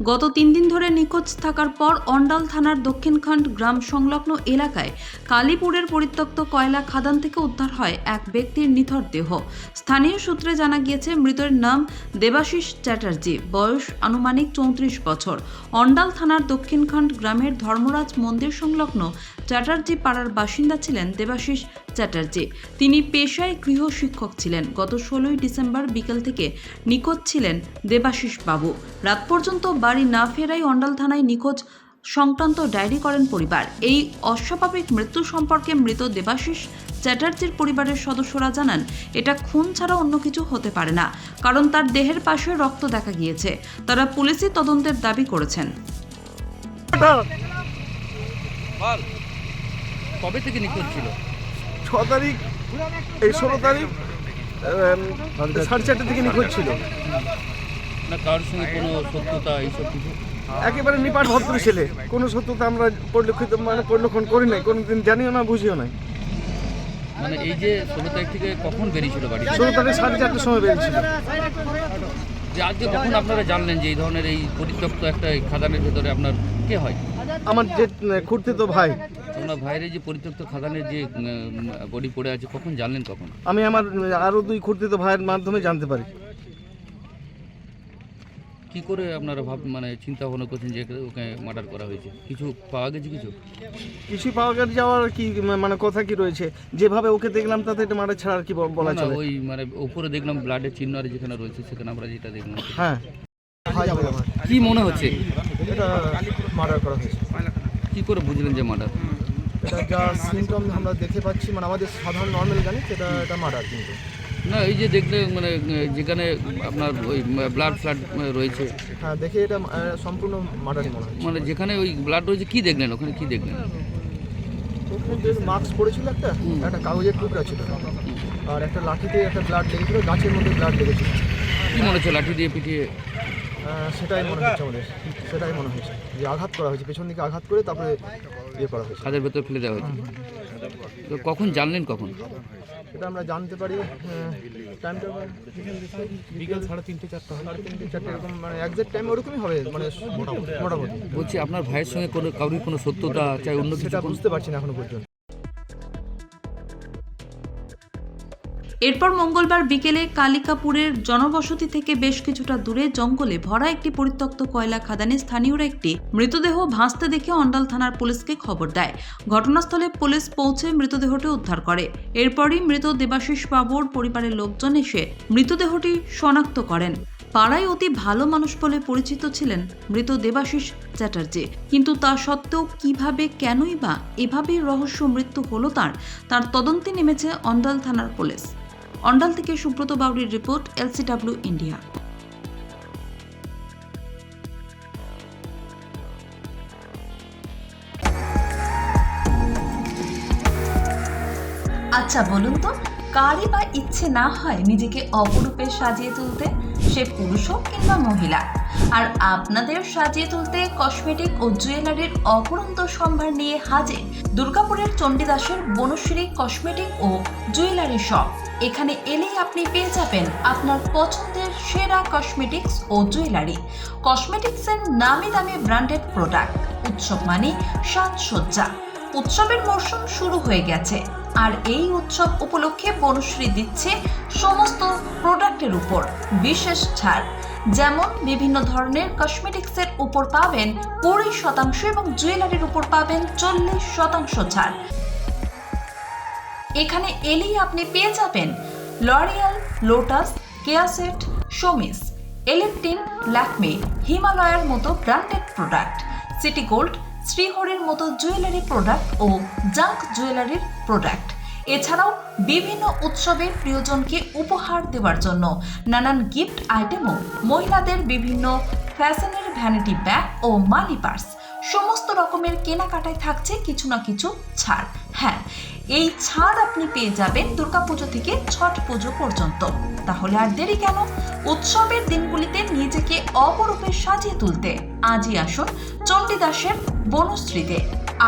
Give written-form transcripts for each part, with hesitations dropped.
গত 3 দিন ধরে নিখোঁজ থাকার পর অন্ডাল থানার দক্ষিণখণ্ড গ্রাম সংলগ্ন এলাকায় কালীপুরের পরিত্যক্ত কয়লা খাদান থেকে উদ্ধার হয় এক ব্যক্তির নিথর দেহ। স্থানীয় সূত্রে জানা গিয়েছে মৃতের নাম দেবাশিস চ্যাটার্জি, বয়স আনুমানিক 34 বছর। অন্ডাল থানার দক্ষিণখণ্ড গ্রামের ধর্মরাজ মন্দির সংলগ্ন চ্যাটার্জি পাড়ার বাসিন্দা ছিলেন দেবাশিস চ্যাটার্জি। তিনি পেশায় গৃহ শিক্ষক ছিলেন। গত 16 ডিসেম্বর বিকেল থেকে নিখোঁজ ছিলেন দেবাশিস বাবু। রাত পর্যন্ত বাড়ি না ফেরায় অন্ডাল থানায় নিখোঁজ সংক্রান্ত ডায়েরি করেন পরিবার। এই অস্বাভাবিক মৃত্যু সম্পর্কে মৃত দেবাশিস চ্যাটার্জির পরিবারের সদস্যরা জানান, এটা খুন ছাড়া অন্য কিছু হতে পারে না, কারণ তার দেহের পাশে রক্ত দেখা গিয়েছে। তারা পুলিশি তদন্তের দাবি করেছেন। কবে থেকে নিখোঁজ ছিল? 6 তারিখ, এই 16 তারিখ 4:30 থেকে নিখোঁজ ছিল। না কারোর সঙ্গে কোনো সত্যতা এইসব কিছু? একেবারে নিপাট ভদ্র ছেলে, কোনো সত্যতা আমরা পরিলক্ষণ করি নাই, কোনোদিন জানিও না, বুঝিও নাই। মানে এই যে 16 তারিখ থেকে কখন বেরিয়েছিল বাড়ি? 16 তারিখ 4:30টার সময় বেরিয়েছিল। যে আজকে কখন আপনারা জানলেন যে এই ধরনের এই পরিত্যক্ত একটা খাদানের ভেতরে আপনার কে হয়? আমার যে খুঁড়তিতো ভাই। আপনার ভাইয়ের যে পরিত্যক্ত খাদানের যে বডি পড়ে আছে, কখন জানলেন কখন? আমি আমার আরও 2 খুঁড়তিতো ভাইয়ের মাধ্যমে জানতে পারি। কি করে আপনারা মানে চিন্তা ভাবনা করছেন যে ওকে মার্ডার করা হয়েছে? কিছু পাওয়া গেছে? কিছুই পাওয়া গেছে যাওয়ার কি মানে কথা কি রয়েছে? যেভাবে ওকে দেখলাম তাতে এটা মার্ডার ছাড়া আর কি বলা চলে? ওই মানে উপরে দেখলাম ব্লাডের চিহ্ন আর যেখানে রয়েছে সেখানে আমরা যেটা দেখলাম। হ্যাঁ, কি মনে হচ্ছে? এটা মার্ডার করা হয়েছে। কি করে বুঝলেন যে মার্ডার? এটা যা সিমটম আমরা দেখতে পাচ্ছি, মানে আমাদের সাধারণ নর্মাল জানি এটা মার্ডার। কিন্তু না এই যে দেখলে মানে যেখানে আপনার ওই ব্লাড ফ্লাড রয়েছে, হ্যাঁ দেখে এটা সম্পূর্ণ মার্ডারই মনে হয়। মানে যেখানে ওই ব্লাড রয়েছে কি দেখলেন ওখানে? কি দেখলেন? ওখানে মাস্ক পরেছিল, একটা কাগজের টুকরা ছিল, আর একটা লাঠিতে একটা ব্লাড লেগেছিল, গাছের মধ্যে ব্লাড লেগেছিল। কি মনে হচ্ছে লাঠি দিয়ে পিটিয়ে? সেটাই মনে হচ্ছে আমাদের, সেটাই মনে হয়েছে যে আঘাত করা হয়েছে, পেছন দিকে আঘাত করে তারপরে ইয়ে করা হয়েছে, খাদের ভেতর ফেলে দেওয়া হয়েছে। তো কখন জানলেন কখন? এটা আমরা জানতে পারি টাইমটা বিকেল 3:30 4:30 এরকম, মানে একজ্যাক্ট টাইম ওরকমই হবে, মানে মোটামুটি। বলছি আপনার ভাইয়ের সঙ্গে কারোর কোনো সত্যতা চাই অন্য কিছু? সেটা বুঝতে পারছি না এখনো পর্যন্ত। এরপর মঙ্গলবার বিকেলে কালিকাপুরের জনবসতি থেকে বেশ কিছুটা দূরে জঙ্গলে ভরা একটি পরিত্যক্ত কয়লা খাদানে স্থানীয়রা একটি মৃতদেহ ভাসতে দেখে অন্ডাল থানার পুলিশকে খবর দেয়। ঘটনাস্থলে পুলিশ পৌঁছে মৃতদেহটি উদ্ধার করে। এরপরই মৃত দেবাশিস বাবুর পরিবারের লোকজন এসে মৃতদেহটি শনাক্ত করেন। পাড়ায় অতি ভালো মানুষ বলে পরিচিত ছিলেন মৃত দেবাশিস চ্যাটার্জি, কিন্তু তা সত্ত্বেও কিভাবে, কেনই বা এভাবেই রহস্য মৃত্যু হলো তার তদন্তে নেমেছে অন্ডাল থানার পুলিশ। অন্ডাল থেকে সুব্রত বাউরির রিপোর্ট, LCW ইন্ডিয়া। আচ্ছা বলুন তো, কারই বা ইচ্ছে না হয় নিজেকে অপরূপে সাজিয়ে তুলতে, সে পুরুষ হোক কিংবা মহিলা? আর আপনাদের সাজিয়ে তুলতে কসমেটিক ও জুয়েলারির অপরন্ত সম্ভার নিয়ে হাজির দুর্গাপুরের চণ্ডীদাসের বনশ্রী কসমেটিক ও জুয়েলারি শপ। এখানে এলেই আপনি পেয়ে যাবেন আপনার পছন্দের সেরা কসমেটিক্স ও জুয়েলারি। কসমেটিক্সের নামি দামি ব্র্যান্ডেড প্রোডাক্ট, উৎসব মানে সাজসজ্জা। উৎসবের মরশুম শুরু হয়ে গেছে, আর এই উৎসব উপলক্ষে বনশ্রী দিচ্ছে সমস্ত প্রোডাক্টের উপর বিশেষ ছাড়। যেমন বিভিন্ন ধরনের কসমেটিক্সের উপর পাবেন 20% এবং জুয়েলারির উপর পাবেন 40% ছাড়। এখানে এলেই আপনি পেয়ে যাবেন লরিয়াল, লোটাস, কেয়াসেট, শোমিস, এলিপটিন, ল্যাকমে, হিমালয়ার মতো ব্র্যান্ডেড প্রোডাক্ট, সিটি গোল্ড, শ্রীহরির মতো জুয়েলারি প্রোডাক্ট ও জাঙ্ক জুয়েলারির প্রোডাক্ট। এছাড়াও বিভিন্ন উৎসবের প্রিয়জনকে উপহার দেওয়ার জন্য নানান গিফট আইটেমও, মহিলাদের বিভিন্ন ফ্যাশনের ভ্যানিটি ব্যাগ ও মানি পার্স, সমস্ত রকমের কেনাকাটায় থাকছে কিছু না কিছু ছাড়। হ্যাঁ, এই ছাড় আপনি পেয়ে যাবেন দুর্গাপুজো থেকে ছট পুজো পর্যন্ত। তাহলে আর দেরি কেন? উৎসবের দিনগুলিতে নিজেকে অপরূপে সাজিয়ে তুলতে আজই আসুন চণ্ডীদাসের বনশ্রীতে।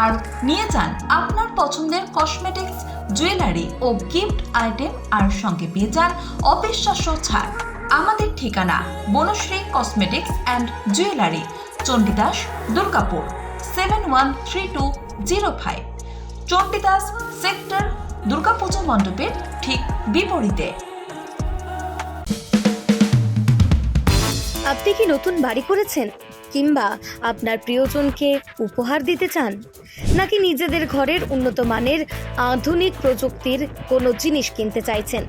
আর নিয়ে যান আপনার পছন্দের কসমেটিক্স, জুয়েলারি ও গিফট আইটেম, আর সঙ্গে পেয়ে যান অবিশ্বাস্য ছাড়। আমাদের ঠিকানা Banashree cosmetics and jewellery, Chandidas, Durgapur 713205, Chandidas sector, Durga Puja মণ্ডপের ঠিক বিপরীতে। আপনি কি নতুন বাড়ি করেছেন, কিংবা আপনার প্রিয়জনকে উপহার দিতে চান, নাকি নিজেদের ঘরের উন্নত মানের আধুনিক প্রযুক্তির কোনো জিনিস কিনতে চাইছেন?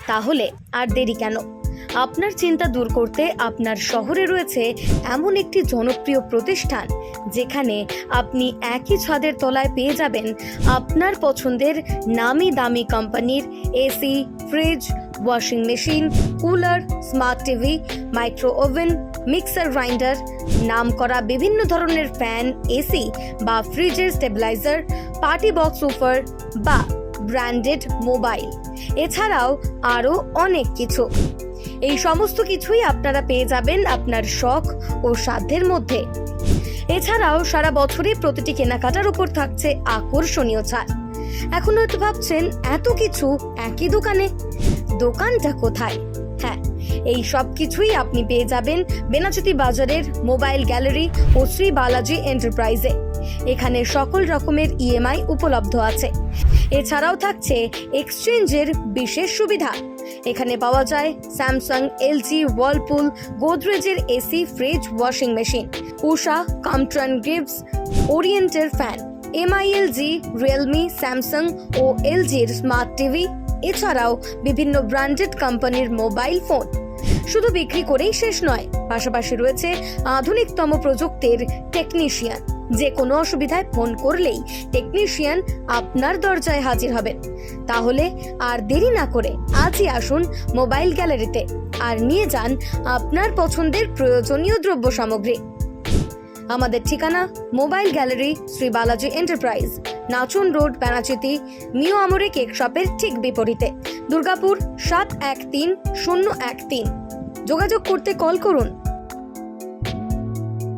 তাহলে আর দেরি কেন? আপনার চিন্তা দূর করতে আপনার শহরে রয়েছে এমন একটি জনপ্রিয় প্রতিষ্ঠান, যেখানে আপনি একই ছাদের তলায় পেয়ে যাবেন আপনার পছন্দের নামি দামি কোম্পানির AC, fridge, washing machine, cooler, smart TV, micro oven, mixer grinder, নামকরা বিভিন্ন ধরনের ফ্যান, এসি বা ফ্রিজের স্টেবিলাইজার, পার্টি বক্স উফার বা ব্র্যান্ডেড মোবাইল, এছাড়াও আরও অনেক কিছু। এই সমস্ত কিছুই আপনারা পেয়ে যাবেন আপনার শখ ও সাধ্যের মধ্যে। এছাড়াও সারা বছরই প্রতিটি কেনাকাটার উপর থাকছে আকর্ষণীয় ছাড়। এখন হয়তো ভাবছেন, এত কিছু একই দোকানে, দোকানটা কোথায়? হ্যাঁ, এই সব কিছুই আপনি পেয়ে যাবেন বেনাচিতি বাজারের মোবাইল গ্যালারি ও শ্রী বালাজি এন্টারপ্রাইজে। এখানে সকল রকমের ইএমআই উপলব্ধ আছে। এছাড়াও থাকছে এক্সচেঞ্জের বিশেষ সুবিধা। এখানে পাওয়া যায় স্যামসাং, এলজি, ওয়ার্লপুল, গোদরেজের AC, fridge, washing machine, Usha, Comtron gifts, ওরিয়েন্টের ফ্যান, এমআইএলজি, রিয়েলমি, স্যামসাং ও এলজির স্মার্ট টিভি, এছাড়াও বিভিন্ন ব্র্যান্ডেড কোম্পানির মোবাইল ফোন। শুধু বিক্রি করেই শেষ নয়, পাশাপাশি রয়েছে আধুনিকতম প্রযুক্তির টেকনিশিয়ান। যে কোনো অসুবিধায় ফোন করলেই টেকনিশিয়ান আপনার দরজায় হাজির হবেন। তাহলে আর দেরি না করে আজই আসুন মোবাইল গ্যালারিতে আর নিয়ে যান আপনার পছন্দের প্রয়োজনীয় দ্রব্য সামগ্রী। আমাদের ঠিকানা mobile gallery, Shri Balaji enterprise, Nachan road, Benachiti, Mio Amore cake শপের ঠিক বিপরীতে, দুর্গাপুর 713013। যোগাযোগ করতে কল করুন